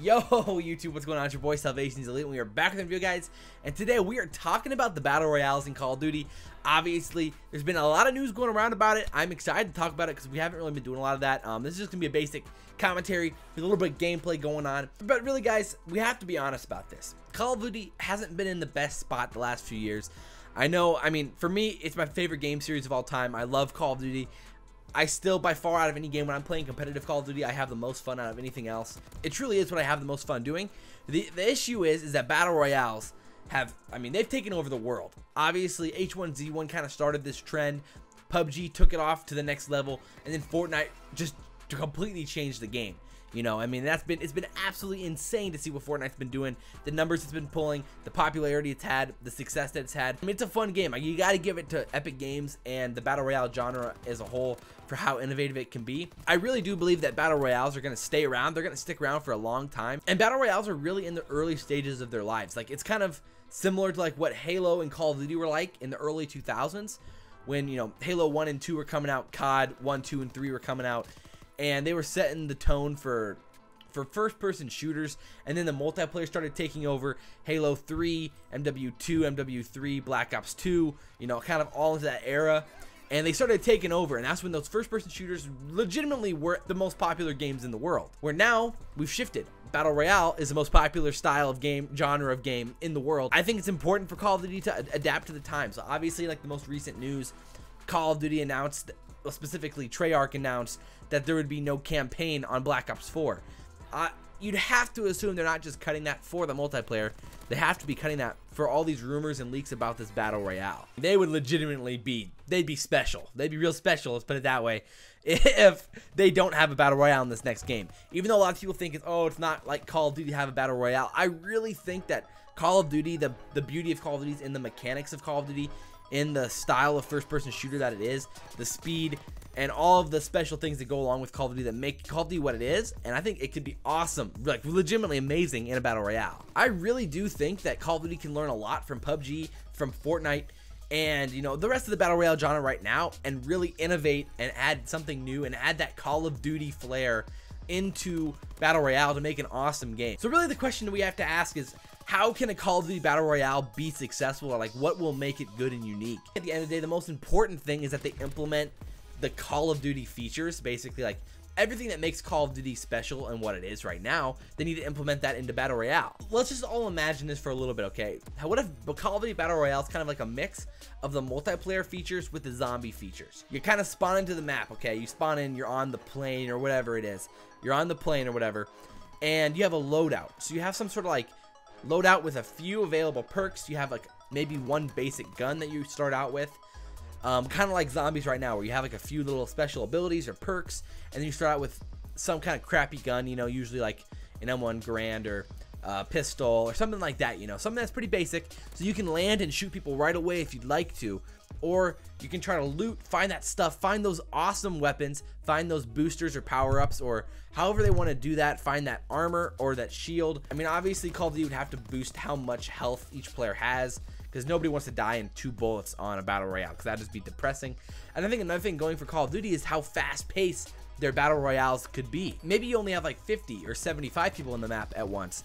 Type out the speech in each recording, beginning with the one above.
Yo, YouTube, what's going on? It's your boy SalvationsElite, and we are back with a video, guys. And today we are talking about the battle royales in Call of Duty. Obviously, there's been a lot of news going around about it. I'm excited to talk about it because we haven't really been doing a lot of that. This is just gonna be a basic commentary with a little bit of gameplay going on. But really, guys, we have to be honest about this. Call of Duty hasn't been in the best spot the last few years. I know. I mean, for me, it's my favorite game series of all time. I love Call of Duty. I still, by far, out of any game, when I'm playing competitive Call of Duty, I have the most fun out of anything else. It truly is what I have the most fun doing. The issue is that battle royales have, I mean, they've taken over the world. Obviously, H1Z1 kind of started this trend. PUBG took it off to the next level, and then Fortnite just completely changed the game. You know, I mean, it's been absolutely insane to see what Fortnite's been doing, the numbers it's been pulling, the popularity it's had, the success that it's had. I mean, it's a fun game. Like, you got to give it to Epic Games and the battle royale genre as a whole for how innovative it can be. I really do believe that battle royales are going to stay around. They're going to stick around for a long time. And battle royales are really in the early stages of their lives. Like, it's kind of similar to like what Halo and Call of Duty were like in the early 2000s when, you know, Halo 1 and 2 were coming out, COD 1, 2, and 3 were coming out. And they were setting the tone for first-person shooters, and then the multiplayer started taking over. Halo 3, MW2, MW3, Black Ops 2, you know, kind of all into that era. And they started taking over, and that's when those first-person shooters legitimately were the most popular games in the world. Where now, we've shifted. Battle Royale is the most popular style of game, genre of game in the world. I think it's important for Call of Duty to adapt to the times. So obviously, like the most recent news, Call of Duty announced, specifically Treyarch announced, that there would be no campaign on Black Ops 4. You'd have to assume they're not just cutting that for the multiplayer. They have to be cutting that for all these rumors and leaks about this battle royale. They would legitimately they'd be special. They'd be real special, let's put it that way, if they don't have a battle royale in this next game. Even though a lot of people think, it's not like Call of Duty to have a battle royale, I really think that Call of Duty, the beauty of Call of Duty is in the mechanics of Call of Duty, in the style of first-person shooter that it is, the speed, and all of the special things that go along with Call of Duty that make Call of Duty what it is. And I think it could be awesome, like legitimately amazing in a battle royale. I really do think that Call of Duty can learn a lot from PUBG, from Fortnite, and, you know, the rest of the battle royale genre right now, and really innovate and add something new and add that Call of Duty flair into battle royale to make an awesome game. So really the question that we have to ask is, how can a Call of Duty battle royale be successful, or like what will make it good and unique? At the end of the day, the most important thing is that they implement the Call of Duty features, basically like everything that makes Call of Duty special and what it is right now. They need to implement that into battle royale. Let's just all imagine this for a little bit, okay? What if Call of Duty battle royale is kind of like a mix of the multiplayer features with the zombie features? You kind of spawn into the map, okay? You spawn in, you're on the plane or whatever it is. You're on the plane or whatever, and you have a loadout. So you have some sort of like loadout with a few available perks. You have like maybe one basic gun that you start out with. Kind of like zombies right now, where you have like a few little special abilities or perks, and then you start out with some kind of crappy gun, you know, usually like an M1 Garand or pistol or something like that, you know, something that's pretty basic, so you can land and shoot people right away if you'd like to. Or you can try to loot, find that stuff, find those awesome weapons, find those boosters or power-ups, or however they want to do that, find that armor or that shield. I mean, obviously Call of Duty would have to boost how much health each player has, because nobody wants to die in 2 bullets on a battle royale, because that'd just be depressing. And I think another thing going for Call of Duty is how fast-paced their battle royales could be. Maybe you only have like 50 or 75 people in the map at once,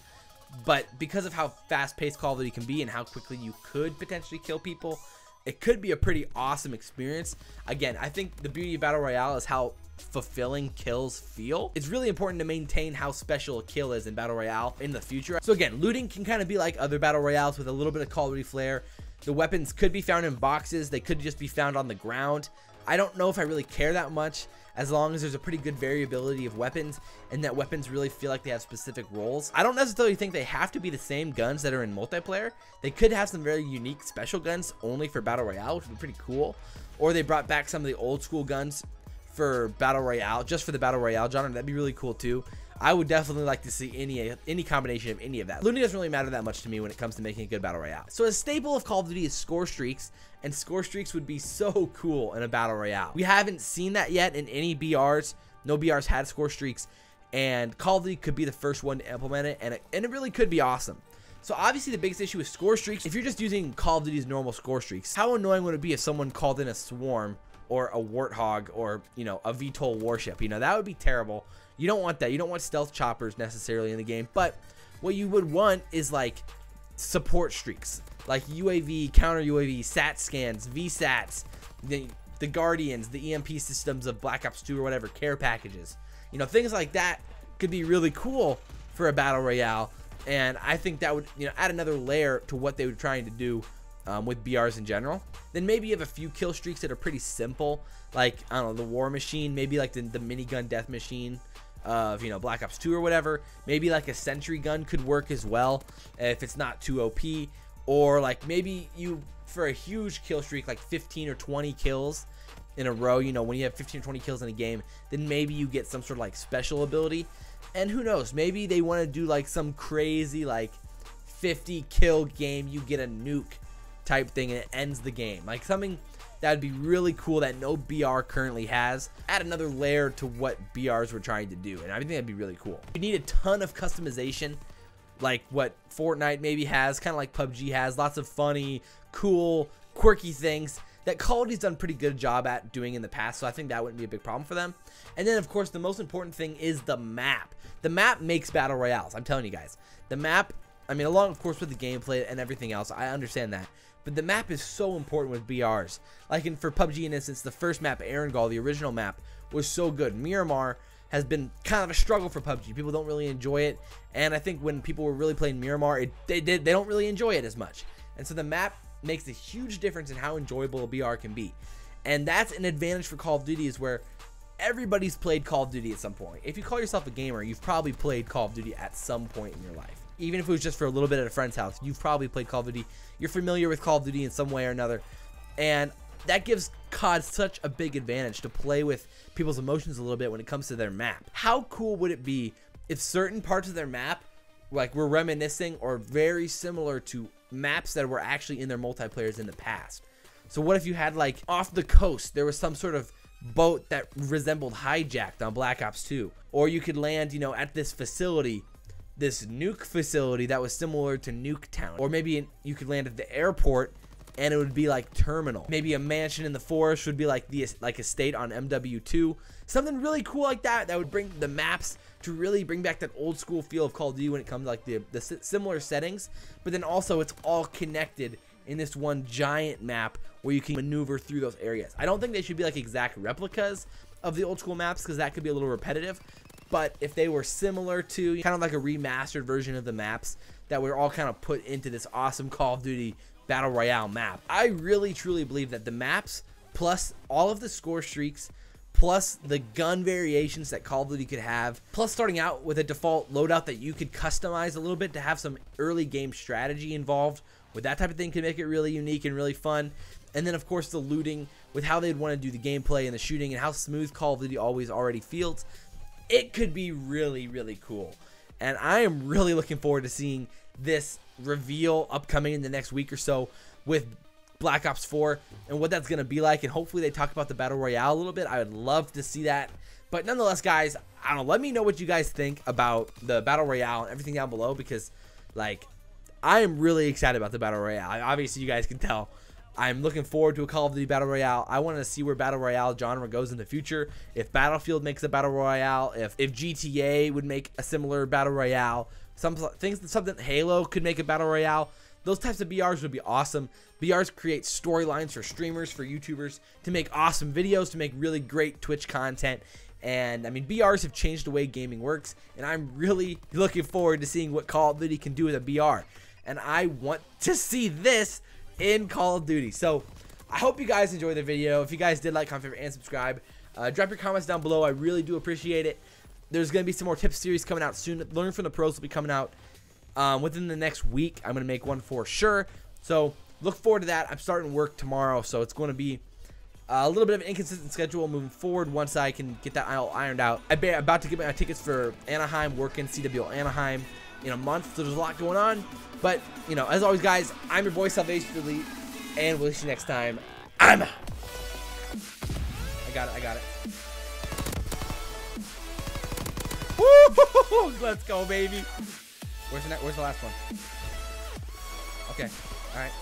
but because of how fast-paced Call of Duty can be and how quickly you could potentially kill people, it could be a pretty awesome experience. Again, I think the beauty of battle royale is how fulfilling kills feel. It's really important to maintain how special a kill is in battle royale in the future. So again, looting can kind of be like other battle royales with a little bit of Call of Duty flair. The weapons could be found in boxes. They could just be found on the ground. I don't know if I really care that much, as long as there's a pretty good variability of weapons and that weapons really feel like they have specific roles. I don't necessarily think they have to be the same guns that are in multiplayer. They could have some very unique special guns only for battle royale, which would be pretty cool. Or they brought back some of the old school guns for battle royale, just for the battle royale genre. That'd be really cool too. I would definitely like to see any combination of any of that. Looting doesn't really matter that much to me when it comes to making a good battle royale. So a staple of Call of Duty is score streaks, and score streaks would be so cool in a battle royale. We haven't seen that yet in any BRs. No BRs had score streaks, and Call of Duty could be the first one to implement it, and it really could be awesome. So obviously the biggest issue is score streaks. If you're just using Call of Duty's normal score streaks, how annoying would it be if someone called in a swarm or a warthog or, you know, a VTOL warship? You know, that would be terrible You don't want that. You don't want stealth choppers necessarily in the game, but what you would want is like support streaks, like UAV, counter UAV, SAT scans, VSATs, the Guardians, the EMP systems of Black Ops 2 or whatever, care packages. You know, things like that could be really cool for a battle royale, and I think that would, you know, add another layer to what they were trying to do with BRs in general. Then maybe you have a few kill streaks that are pretty simple, like, I don't know, the War Machine, maybe like the minigun death machine of, you know, Black Ops 2 or whatever. Maybe like a sentry gun could work as well if it's not too OP. Or like maybe you, for a huge kill streak, like 15 or 20 kills in a row, you know, when you have 15 or 20 kills in a game, then maybe you get some sort of like special ability. And who knows, maybe they want to do like some crazy like 50 kill game, you get a nuke type thing and it ends the game. Like something that would be really cool that no BR currently has. Add another layer to what BRs were trying to do, and I think that'd be really cool. You need a ton of customization, like what Fortnite maybe has, kind of like PUBG has. Lots of funny, cool, quirky things that Call of Duty's done a pretty good job at doing in the past, so I think that wouldn't be a big problem for them. And then, of course, the most important thing is the map. The map makes battle royales. I'm telling you guys. The map, I mean, along, of course, with the gameplay and everything else, I understand that. But the map is so important with BRs. Like for PUBG, in instance, the first map, Erangel, the original map, was so good. Miramar has been kind of a struggle for PUBG. People don't really enjoy it. And I think when people were really playing Miramar, they don't really enjoy it as much. And so the map makes a huge difference in how enjoyable a BR can be. And that's an advantage for Call of Duty, is where everybody's played Call of Duty at some point. If you call yourself a gamer, you've probably played Call of Duty at some point in your life. Even if it was just for a little bit at a friend's house, you've probably played Call of Duty. You're familiar with Call of Duty in some way or another. And that gives COD such a big advantage to play with people's emotions a little bit when it comes to their map. How cool would it be if certain parts of their map like were reminiscing or very similar to maps that were actually in their multiplayers in the past? So what if you had, like, off the coast, there was some sort of boat that resembled Hijacked on Black Ops 2? Or you could land, you know, at this facility, this nuke facility that was similar to Nuketown. Or maybe you could land at the airport and it would be like Terminal. Maybe a mansion in the forest would be like the estate on MW2. Something really cool like that would bring the maps to really bring back that old school feel of Call of Duty when it comes to like the similar settings, but then also it's all connected in this one giant map where you can maneuver through those areas. I don't think they should be like exact replicas of the old school maps, because that could be a little repetitive. But if they were similar to, kind of like a remastered version of the maps that were all kind of put into this awesome Call of Duty Battle Royale map, I really truly believe that the maps, plus all of the score streaks, plus the gun variations that Call of Duty could have, plus starting out with a default loadout that you could customize a little bit to have some early game strategy involved with that type of thing, could make it really unique and really fun. And then, of course, the looting with how they'd want to do the gameplay and the shooting and how smooth Call of Duty already feels. It could be really, really cool. And I am really looking forward to seeing this reveal upcoming in the next week or so with Black Ops 4 and what that's going to be like. And hopefully they talk about the Battle Royale a little bit. I would love to see that. But nonetheless, guys, I don't know. Let me know what you guys think about the Battle Royale and everything down below, because, like, I am really excited about the Battle Royale. Obviously, you guys can tell. I'm looking forward to a Call of Duty Battle Royale. I want to see where Battle Royale genre goes in the future. If Battlefield makes a Battle Royale, if GTA would make a similar Battle Royale, something Halo could make a Battle Royale. Those types of BRs would be awesome. BRs create storylines for streamers, for YouTubers, to make awesome videos, to make really great Twitch content. And I mean, BRs have changed the way gaming works, and I'm really looking forward to seeing what Call of Duty can do with a BR. And I want to see this in Call of Duty. So I hope you guys enjoyed the video. If you guys did, like, comment, favorite, and subscribe. Drop your comments down below. I really do appreciate it. There's going to be some more tips series coming out soon. Learn from the Pros will be coming out within the next week. I'm going to make one for sure. So look forward to that. I'm starting work tomorrow, so it's going to be a little bit of an inconsistent schedule moving forward once I can get that all ironed out. I'm about to get my tickets for Anaheim, working CWL Anaheim in a month, so there's a lot going on. But, you know, as always, guys, I'm your boy SalvationsElite, and we'll see you next time. I'm out. I got it. Woo! Let's go, baby. Where's the last one? Okay, all right.